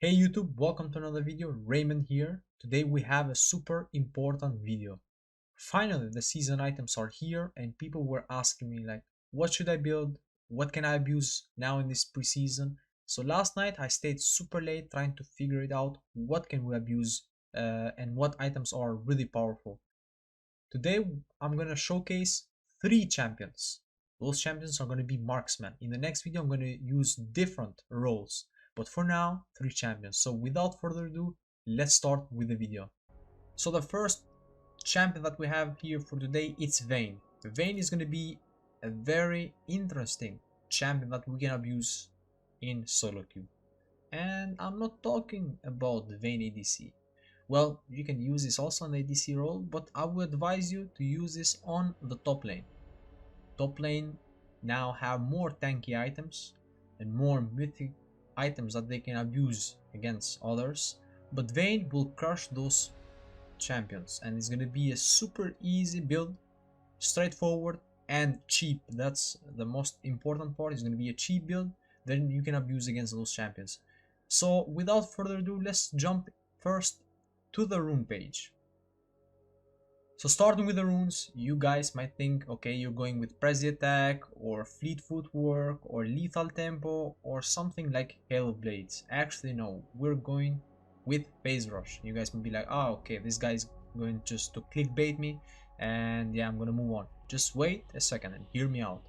Hey YouTube, welcome to another video. Raymond here. Today we have a super important video. Finally, the season items are here and people were asking me like, what should I build? What can I abuse now in this preseason? So last night I stayed super late trying to figure it out. What can we abuse and what items are really powerful. Today I'm going to showcase 3 champions. Those champions are going to be marksmen. In the next video I'm going to use different roles. But for now, 3 champions. So without further ado, let's start with the video. So the first champion that we have here for today, it's Vayne. Vayne is going to be a very interesting champion that we can abuse in solo queue. And I'm not talking about the Vayne ADC. Well, you can use this also on the ADC role, but I would advise you to use this on the top lane. Top lane now have more tanky items and more mythic items that they can abuse against others, but Vayne will crush those champions and it's gonna be a super easy build, straightforward and cheap. That's the most important part. It's gonna be a cheap build, then you can abuse against those champions. So without further ado, let's jump first to the rune page. So starting with the runes, you guys might think, okay, you're going with Prezi attack or fleet footwork or lethal tempo or something like Hail of Blades. Actually no, we're going with phase rush. You guys might be like, oh okay, this guy's going just to clickbait me and yeah, I'm gonna move on. Just wait a second and hear me out.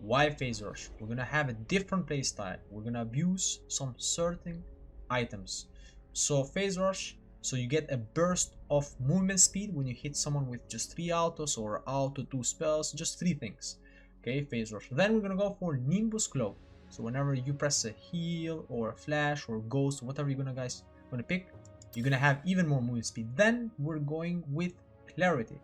Why phase rush? We're gonna have a different playstyle. We're gonna abuse some certain items. So phase rush, so you get a burst of movement speed when you hit someone with just 3 autos or auto 2 spells, just 3 things. Okay, phase rush. Then we're gonna go for Nimbus Cloak. So whenever you press a heal or a flash or ghost, whatever you're gonna pick, you're gonna have even more movement speed. Then we're going with Clarity.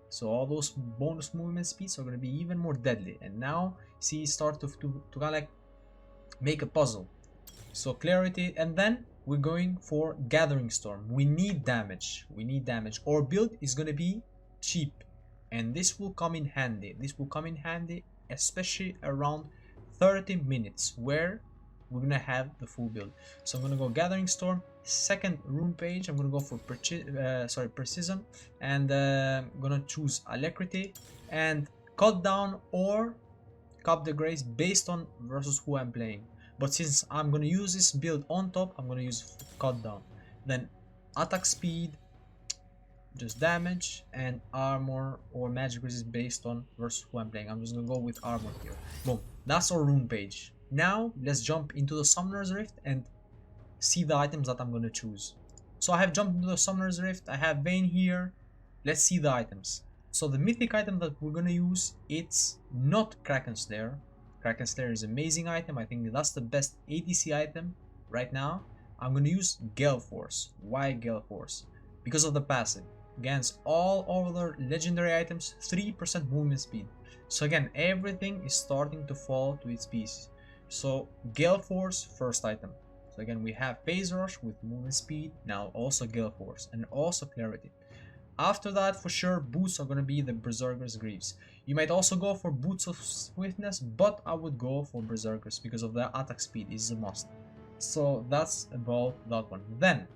So all those bonus movement speeds are gonna be even more deadly. And now see, start to kind of like make a puzzle. So Clarity, and then we're going for Gathering Storm. We need damage. Our build is going to be cheap. And this will come in handy. Especially around 30 minutes where we're going to have the full build. So I'm going to go Gathering Storm. Second rune page, I'm going to go for Precision. And I'm going to choose Alacrity. And Cut Down or Cup the Grace based on versus who I'm playing. But since I'm going to use this build on top, I'm going to use Cut Down. Then attack speed, just damage, and armor or magic resist based on versus who I'm playing. I'm just going to go with armor here. Boom. That's our rune page. Now let's jump into the Summoner's Rift and see the items that I'm going to choose. So I have jumped into the Summoner's Rift. I have Vayne here. Let's see the items. So the mythic item that we're going to use, it's not Kraken Slayer. Kraken Slayer is an amazing item. I think that's the best ADC item right now. I'm going to use Gale Force. Why Gale Force? Because of the passive. Against all other legendary items, 3% movement speed. So again, everything is starting to fall to its pieces. So Gale Force, first item. So again, we have Phase Rush with movement speed. Now also Gale Force and also Clarity. After that, for sure, boots are going to be the Berserker's Greaves. You might also go for Boots of Swiftness, but I would go for Berserkers because of the attack speed is a must. So that's about that one. Then,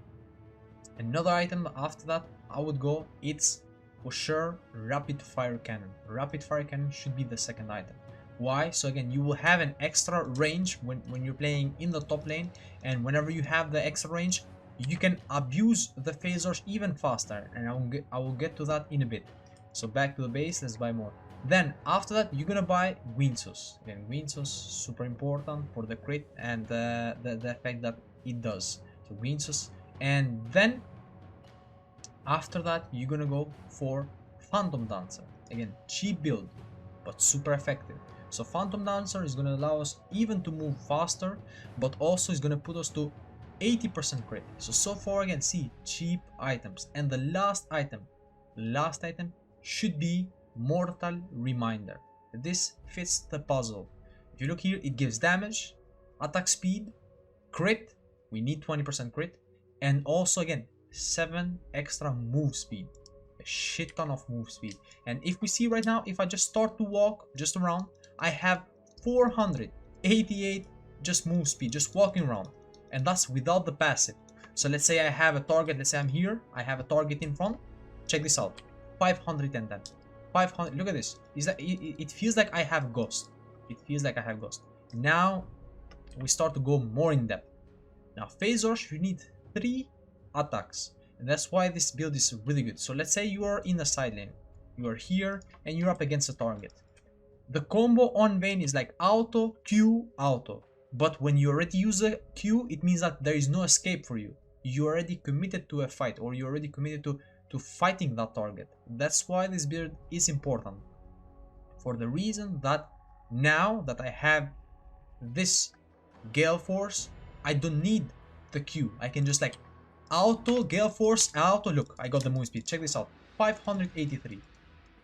another item after that, I would go, it's for sure Rapid Fire Cannon. Rapid Fire Cannon should be the second item. Why? So again, you will have an extra range when you're playing in the top lane, and whenever you have the extra range, you can abuse the phase rush even faster, and I will get to that in a bit. So back to the base, let's buy more. Then after that, you're gonna buy Winsus. Again, Winsus super important for the crit and the effect that it does. So Winsus, and then after that, you're gonna go for Phantom Dancer. Again, cheap build, but super effective. So Phantom Dancer is gonna allow us even to move faster, but also is gonna put us to 80% crit. So far again, see, cheap items. And the last item should be Mortal Reminder. This fits the puzzle. If you look here, it gives damage, attack speed, crit, we need 20% crit, and also again 7 extra move speed, a shit ton of move speed. And if we see right now, if I just start to walk just around, I have 488 just move speed, just walking around. and that's without the passive. So let's say I have a target, let's say I'm here, I have a target in front. Check this out, 510, 500. Look at this. Is that it feels like I have Ghost. It feels like I have Ghost. Now we start to go more in depth. Now phase rush, you need 3 attacks, and that's why this build is really good. So let's say you are in the side lane, you are here and you're up against a target. The combo on Vayne is like auto, Q, auto. But when you already use a Q, it means that there is no escape for you. You're already committed to a fight, or you're already committed to fighting that target. That's why this build is important. For the reason that now that I have this Gale Force, I don't need the Q. I can just like auto, Gale Force, auto. Look, I got the move speed. Check this out, 583.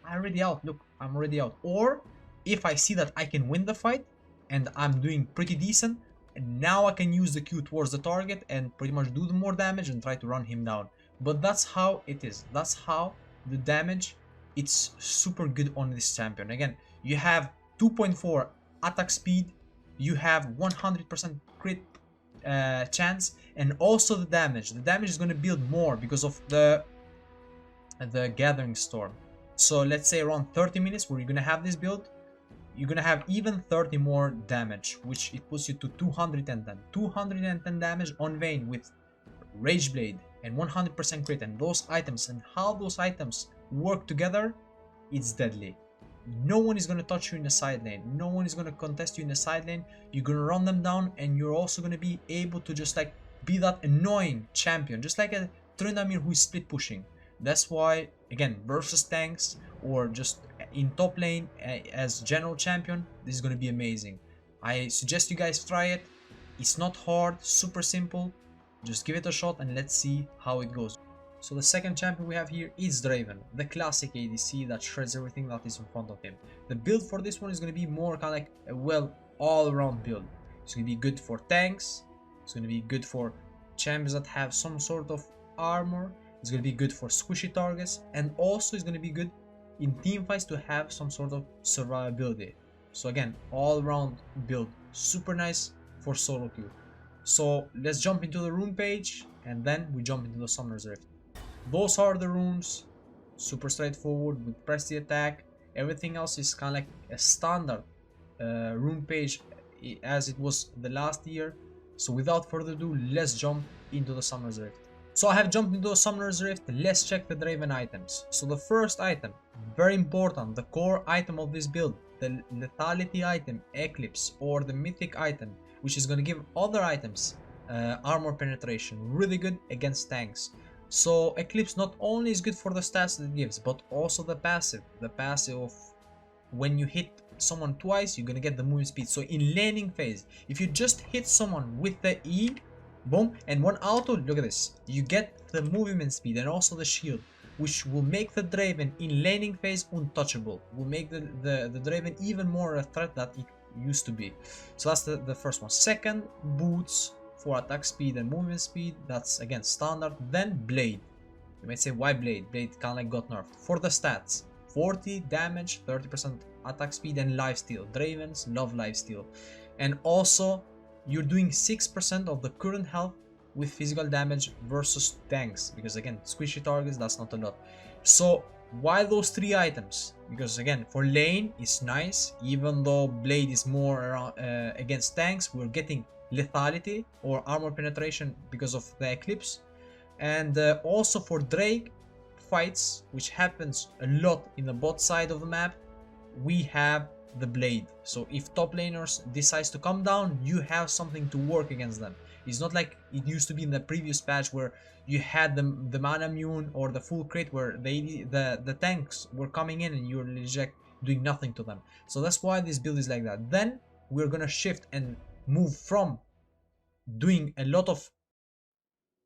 I'm already out. Look, I'm already out. Or if I see that I can win the fight and I'm doing pretty decent, and now I can use the Q towards the target and pretty much do the more damage and try to run him down. But that's how it is. That's how the damage, it's super good on this champion. Again, you have 2.4 attack speed, you have 100% crit chance, and also the damage. The damage is going to build more because of the Gathering Storm. So let's say around 30 minutes where you're going to have this build, you're going to have even 30 more damage, which it puts you to 210. 210 damage on Vayne with Rage Blade and 100% crit, and those items and how those items work together, it's deadly. No one is going to touch you in the side lane. No one is going to contest you in the side lane. You're going to run them down, and you're also going to be able to just like be that annoying champion, just like a Tryndamere who is split pushing. That's why, again, versus tanks or just in top lane as general champion, this is going to be amazing. I suggest you guys try it. It's not hard, super simple. Just give it a shot and let's see how it goes. So the second champion we have here is Draven, the classic ADC that shreds everything that is in front of him. The build for this one is going to be more kind of like a well all-around build. It's going to be good for tanks. It's going to be good for champions that have some sort of armor. It's going to be good for squishy targets, and also it's going to be good in team fights to have some sort of survivability. So again, all-round build, super nice for solo queue. So let's jump into the rune page, and then we jump into the Summoner's Rift. Those are the runes, super straightforward with press the attack. Everything else is kind of like a standard rune page as it was the last year. So without further ado, let's jump into the Summoner's Rift. So I have jumped into the Summoner's Rift. Let's check the Draven items. So the first item, very important, the core item of this build, the lethality item, Eclipse, or the mythic item, which is going to give other items armor penetration, really good against tanks. So Eclipse not only is good for the stats that it gives, but also the passive of when you hit someone twice, you're going to get the movement speed. So in laning phase, if you just hit someone with the E, boom, and one auto, look at this, you get the movement speed and also the shield, which will make the Draven in laning phase untouchable, will make the Draven even more a threat that it used to be. So that's the first one. Second, boots for attack speed and movement speed, that's again standard. Then blade. You might say, why blade? Blade kind of like got nerfed. For the stats, 40 damage, 30% attack speed, and lifesteal. Dravens love lifesteal. And also you're doing 6% of the current health with physical damage versus tanks, because again, squishy targets, that's not a lot. So why those 3 items? Because again, for lane it's nice, even though blade is more around, against tanks, we're getting lethality or armor penetration because of the Eclipse. And also for Drake fights, which happens a lot in the bot side of the map, we have the blade. So if top laners decides to come down, you have something to work against them. It's not like it used to be in the previous patch where you had the mana immune or the full crit where the tanks were coming in and you're legit doing nothing to them. So that's why this build is like that. Then we're gonna shift and move from doing a lot of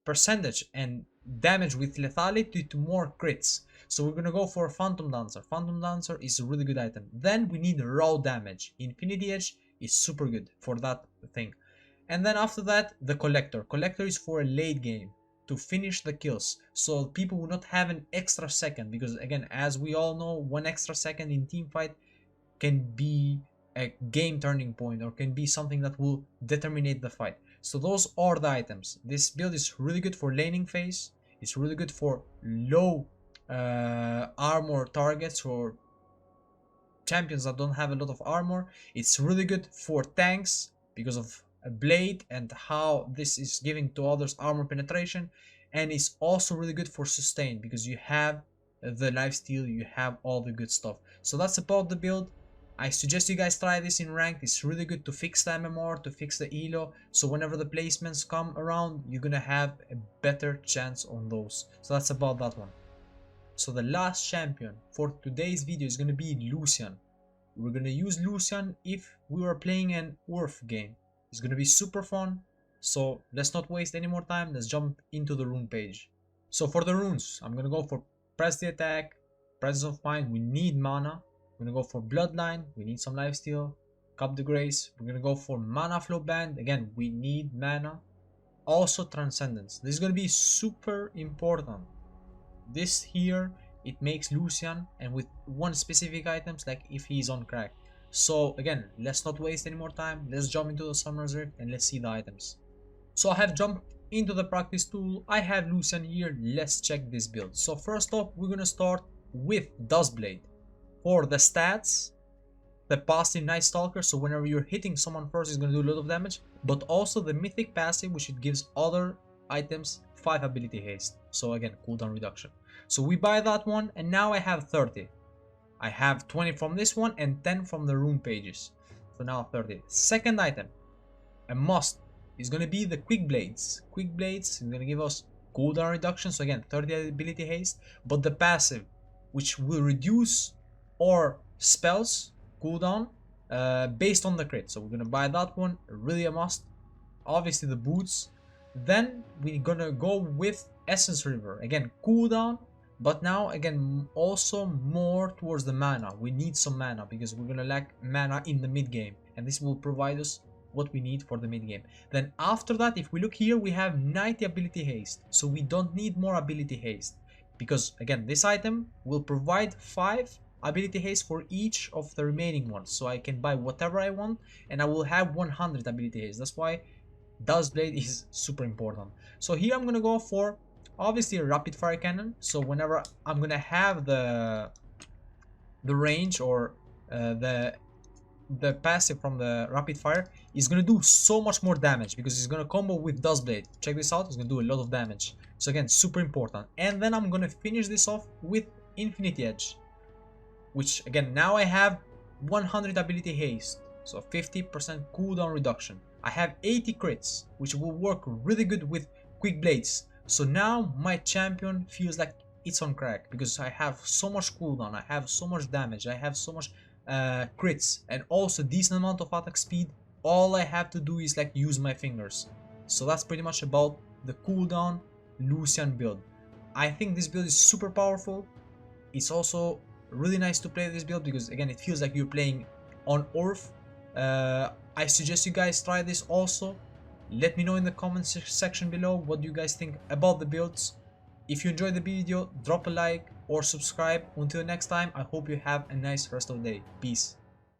percentage and damage with lethality to more crits. So we're gonna go for Phantom Dancer. Phantom Dancer is a really good item. Then we need raw damage. Infinity Edge is super good for that thing. And then after that, the Collector. Collector is for a late game to finish the kills, so people will not have an extra second, because again, as we all know, 1 extra second in team fight can be a game turning point or can be something that will determine the fight. So those are the items. This build is really good for laning phase. It's really good for low armor targets or champions that don't have a lot of armor. It's really good for tanks because of a blade and how this is giving to others armor penetration. And it's also really good for sustain because you have the lifesteal, you have all the good stuff. So that's about the build. I suggest you guys try this in ranked. It's really good to fix the MMR, to fix the elo. So whenever the placements come around, you're gonna have a better chance on those. So that's about that one. So the last champion for today's video is going to be Lucian. We're going to use Lucian if we were playing an URF game. It's going to be super fun. So let's not waste any more time. Let's jump into the rune page. So for the runes, I'm going to go for Press the Attack, Presence of Mind. We need mana. We're going to go for Bloodline. We need some lifesteal. Cup the Grace. We're going to go for Mana Flow Band. Again, we need mana. Also Transcendence. This is going to be super important. This here, it makes Lucian, and with one specific items, like if he's on crack. So again, let's not waste any more time. Let's jump into the Summer's Rift and let's see the items. So I have jumped into the practice tool. I have Lucian here. Let's check this build. So first off, we're gonna start with Duskblade. For the stats, the passive Night Stalker, so whenever you're hitting someone first, it's gonna do a lot of damage. But also the mythic passive, which it gives other items 5 ability haste. So again, cooldown reduction. So we buy that one, and now I have 30. I have 20 from this one and 10 from the rune pages. So now 30. Second item, a must, is going to be the Quick Blades. Quick Blades is going to give us cooldown reduction. So again, 30 ability haste. But the passive, which will reduce our spells cooldown based on the crit. So we're going to buy that one. Really a must. Obviously the boots. Then we're going to go with Essence River. Again, cooldown. But now, again, also more towards the mana. We need some mana because we're going to lack mana in the mid game. And this will provide us what we need for the mid game. Then after that, if we look here, we have 90 ability haste. So we don't need more ability haste. Because, again, this item will provide 5 ability haste for each of the remaining ones. So I can buy whatever I want and I will have 100 ability haste. That's why Duskblade is super important. So here I'm going to go for obviously a rapid fire cannon. So whenever I'm gonna have the range or the passive from the rapid fire is gonna do so much more damage because it's gonna combo with Duskblade. Check this out, it's gonna do a lot of damage. So again, super important. And then I'm gonna finish this off with Infinity Edge, which again, now I have 100 ability haste, so 50% cooldown reduction. I have 80 crits, which will work really good with Quick Blades. So now my champion feels like it's on crack because I have so much cooldown, I have so much damage, I have so much crits, and also decent amount of attack speed. All I have to do is like use my fingers. So that's pretty much about the cooldown Lucian build. I think this build is super powerful. It's also really nice to play this build because again, it feels like you're playing on URF. I suggest you guys try this also. Let me know in the comments section below what do you guys think about the builds. If you enjoyed the video, drop a like or subscribe. Until next time, I hope you have a nice rest of the day. Peace.